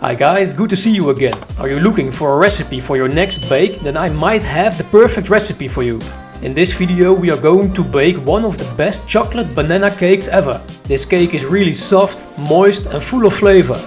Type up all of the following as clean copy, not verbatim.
Hi guys, good to see you again. Are you looking for a recipe for your next bake? Then I might have the perfect recipe for you. In this video we are going to bake one of the best chocolate banana cakes ever. This cake is really soft, moist and full of flavor.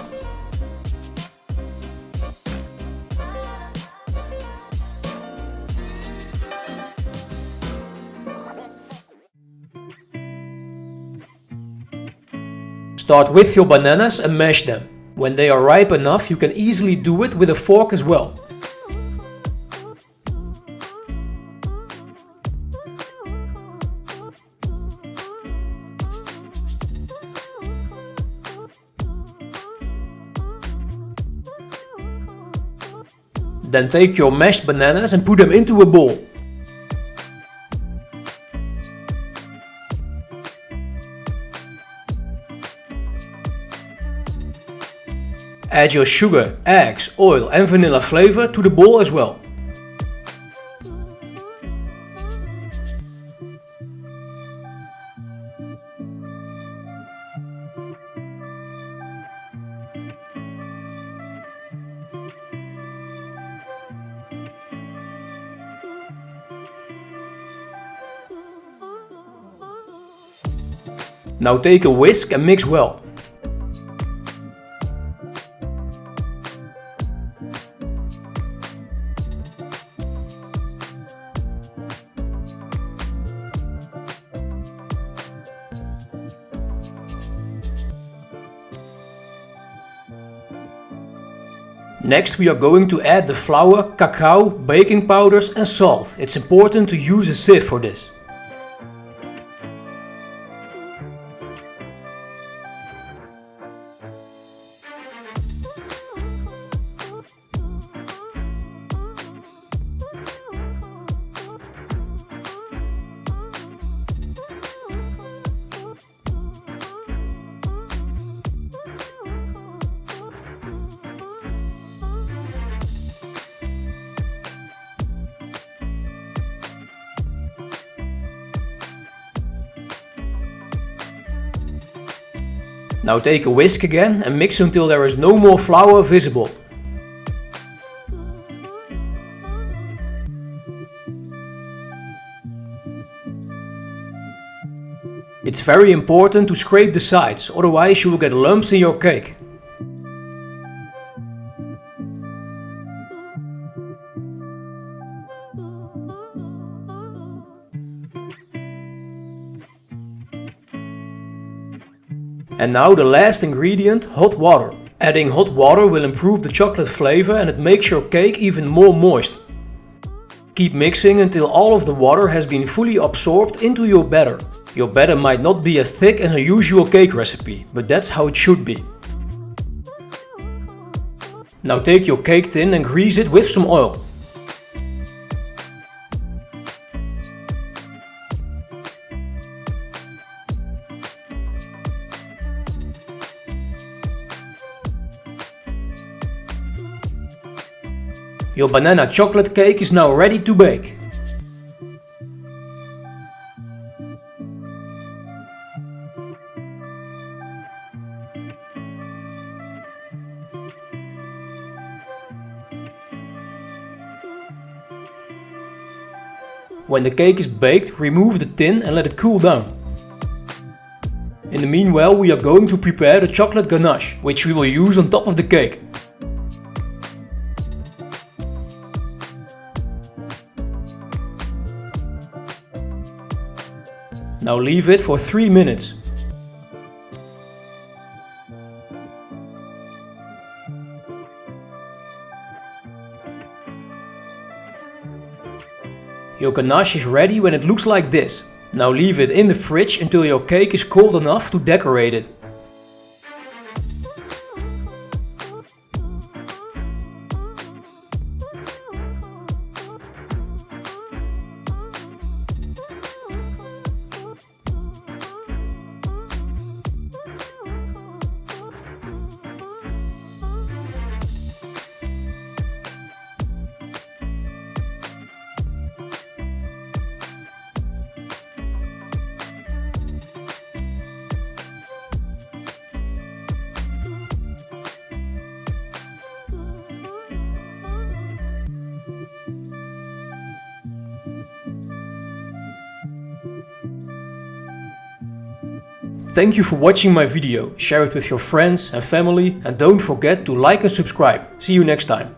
Start with your bananas and mash them. When they are ripe enough, you can easily do it with a fork as well. Then take your mashed bananas and put them into a bowl. Add your sugar, eggs, oil and vanilla flavor to the bowl as well. Now take a whisk and mix well. Next we are going to add the flour, cacao, baking powders and salt. It's important to use a sieve for this. Now take a whisk again and mix until there is no more flour visible. It's very important to scrape the sides, otherwise you will get lumps in your cake. And now the last ingredient, hot water. Adding hot water will improve the chocolate flavor and it makes your cake even more moist. Keep mixing until all of the water has been fully absorbed into your batter. Your batter might not be as thick as a usual cake recipe, but that's how it should be. Now take your cake tin and grease it with some oil. Your banana chocolate cake is now ready to bake. When the cake is baked, remove the tin and let it cool down. In the meanwhile, we are going to prepare the chocolate ganache, which we will use on top of the cake. Now leave it for 3 minutes. Your ganache is ready when it looks like this. Now leave it in the fridge until your cake is cold enough to decorate it. Thank you for watching my video, share it with your friends and family, and don't forget to like and subscribe. See you next time.